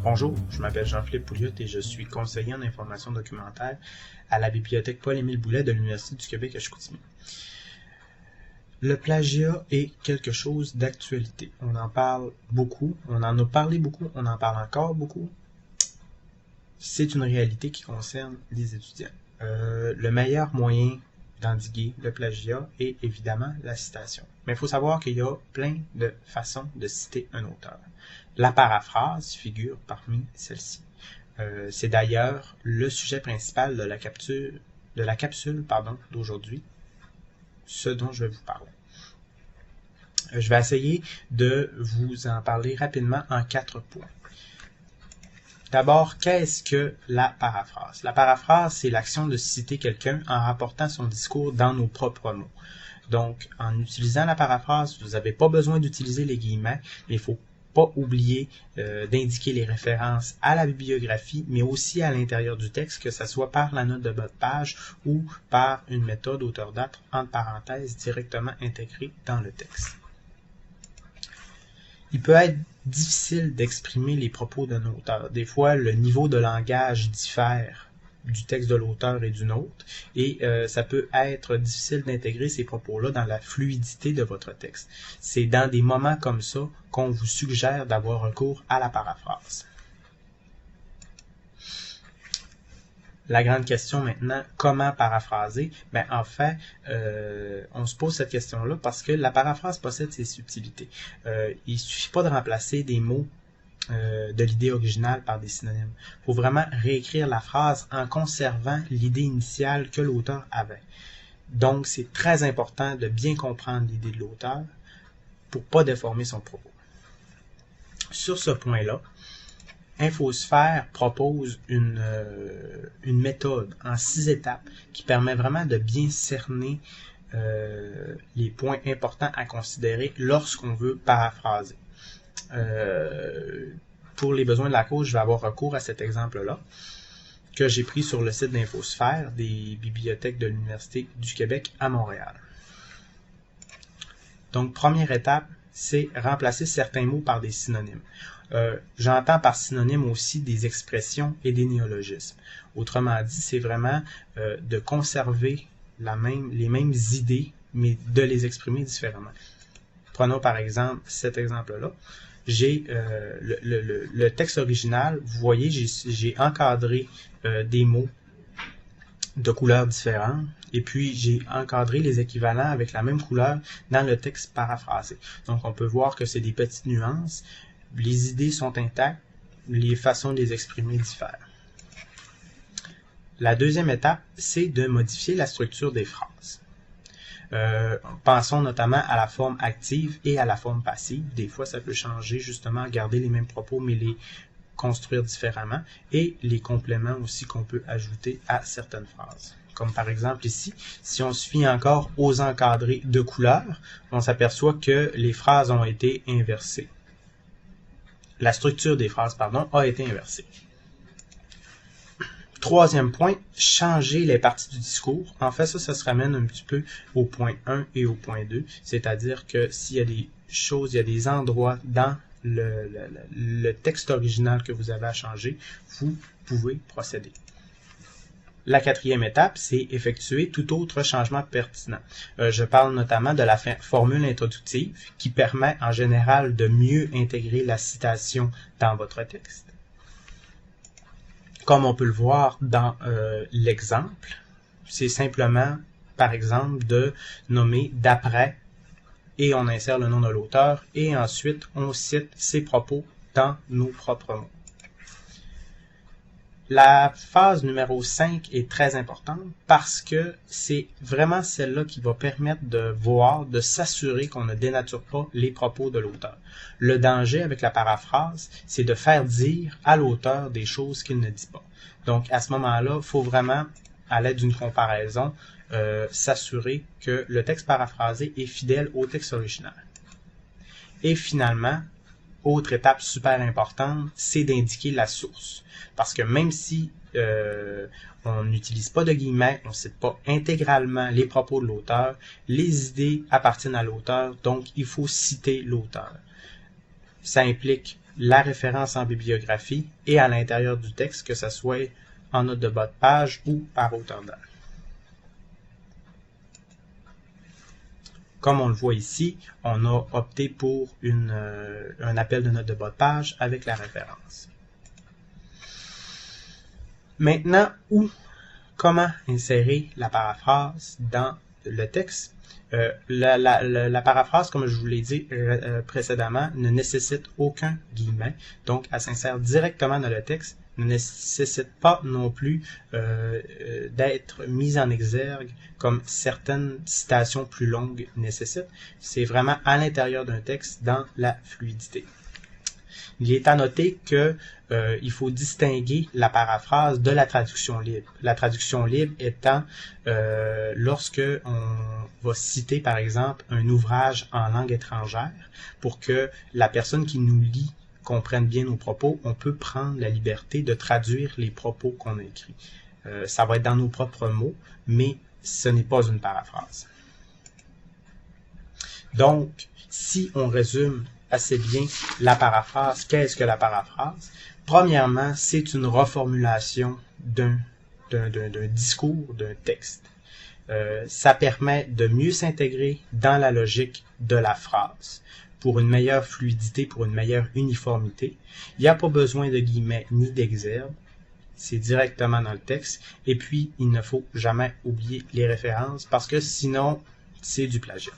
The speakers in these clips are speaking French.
Bonjour, je m'appelle Jean-Philippe Pouliot et je suis conseiller en information documentaire à la bibliothèque Paul-Émile Boulet de l'Université du Québec à Chicoutimi. Le plagiat est quelque chose d'actualité. On en parle beaucoup, on en a parlé beaucoup, on en parle encore beaucoup. C'est une réalité qui concerne les étudiants. Le meilleur moyen d'endiguer le plagiat est évidemment la citation. Mais il faut savoir qu'il y a plein de façons de citer un auteur. La paraphrase figure parmi celles-ci. C'est d'ailleurs le sujet principal de la capsule d'aujourd'hui, ce dont je vais vous parler. Je vais essayer de vous en parler rapidement en 4 points. D'abord, qu'est-ce que la paraphrase? La paraphrase, c'est l'action de citer quelqu'un en rapportant son discours dans nos propres mots. Donc, en utilisant la paraphrase, vous n'avez pas besoin d'utiliser les guillemets, mais il faut pas oublier d'indiquer les références à la bibliographie, mais aussi à l'intérieur du texte, que ce soit par la note de bas de page ou par une méthode auteur-date entre parenthèses directement intégrée dans le texte. Il peut être difficile d'exprimer les propos d'un auteur. Des fois, le niveau de langage diffère du texte de l'auteur et du nôtre, et ça peut être difficile d'intégrer ces propos-là dans la fluidité de votre texte. C'est dans des moments comme ça qu'on vous suggère d'avoir recours à la paraphrase. La grande question maintenant, comment paraphraser? En fait, on se pose cette question-là parce que la paraphrase possède ses subtilités. Il ne suffit pas de remplacer des mots de l'idée originale par des synonymes. Il faut vraiment réécrire la phrase en conservant l'idée initiale que l'auteur avait. Donc, c'est très important de bien comprendre l'idée de l'auteur pour ne pas déformer son propos. Sur ce point-là, Infosphère propose une méthode en 6 étapes qui permet vraiment de bien cerner les points importants à considérer lorsqu'on veut paraphraser. Pour les besoins de la cause, je vais avoir recours à cet exemple-là que j'ai pris sur le site d'Infosphère des bibliothèques de l'Université du Québec à Montréal. Donc, première étape, c'est remplacer certains mots par des synonymes. J'entends par synonyme aussi des expressions et des néologismes. Autrement dit, c'est vraiment de conserver les mêmes idées, mais de les exprimer différemment. Prenons par exemple cet exemple-là. J'ai le texte original, vous voyez, j'ai encadré des mots de couleurs différentes, et puis j'ai encadré les équivalents avec la même couleur dans le texte paraphrasé. Donc on peut voir que c'est des petites nuances, les idées sont intactes, les façons de les exprimer diffèrent. La deuxième étape, c'est de modifier la structure des phrases. Pensons notamment à la forme active et à la forme passive. Des fois, ça peut changer, justement, garder les mêmes propos, mais les construire différemment, et les compléments aussi qu'on peut ajouter à certaines phrases. Comme par exemple ici, si on se fie encore aux encadrés de couleurs, on s'aperçoit que les phrases ont été inversées. La structure des phrases, a été inversée. Troisième point, changer les parties du discours. En fait, ça se ramène un petit peu au point 1 et au point 2, c'est-à-dire que s'il y a des choses, il y a des endroits dans le texte original que vous avez à changer, vous pouvez procéder. La quatrième étape, c'est effectuer tout autre changement pertinent. Je parle notamment de la formule introductive qui permet en général de mieux intégrer la citation dans votre texte. Comme on peut le voir dans l'exemple, c'est simplement, par exemple, de nommer d'après et on insère le nom de l'auteur et ensuite on cite ses propos dans nos propres mots. La phase numéro 5 est très importante parce que c'est vraiment celle-là qui va permettre de s'assurer qu'on ne dénature pas les propos de l'auteur. Le danger avec la paraphrase, c'est de faire dire à l'auteur des choses qu'il ne dit pas. Donc, à ce moment-là, il faut vraiment, à l'aide d'une comparaison, s'assurer que le texte paraphrasé est fidèle au texte original. Et finalement, autre étape super importante, c'est d'indiquer la source. Parce que même si on n'utilise pas de guillemets, on ne cite pas intégralement les propos de l'auteur, les idées appartiennent à l'auteur, donc il faut citer l'auteur. Ça implique la référence en bibliographie et à l'intérieur du texte, que ce soit en note de bas de page ou par auteur d'œuvre. Comme on le voit ici, on a opté pour un appel de note de bas de page avec la référence. Maintenant, comment insérer la paraphrase dans le texte? La paraphrase, comme je vous l'ai dit précédemment, ne nécessite aucun guillemet, donc elle s'insère directement dans le texte, ne nécessite pas non plus d'être mise en exergue comme certaines citations plus longues nécessitent. C'est vraiment à l'intérieur d'un texte dans la fluidité. Il est à noter que il faut distinguer la paraphrase de la traduction libre. La traduction libre étant lorsque on va citer par exemple un ouvrage en langue étrangère pour que la personne qui nous lit comprenne bien nos propos, on peut prendre la liberté de traduire les propos qu'on a écrits. Ça va être dans nos propres mots, mais ce n'est pas une paraphrase. Donc, si on résume assez bien la paraphrase, qu'est-ce que la paraphrase? Premièrement, c'est une reformulation d'un discours, d'un texte. Ça permet de mieux s'intégrer dans la logique de la phrase pour une meilleure fluidité, pour une meilleure uniformité. Il n'y a pas besoin de guillemets ni d'exergue. C'est directement dans le texte. Et puis, il ne faut jamais oublier les références parce que sinon, c'est du plagiat.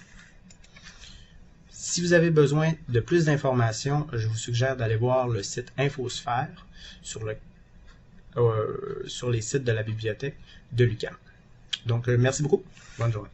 Si vous avez besoin de plus d'informations, je vous suggère d'aller voir le site Infosphère sur les sites de la bibliothèque de l'UQAM. Donc, merci beaucoup. Bonne journée.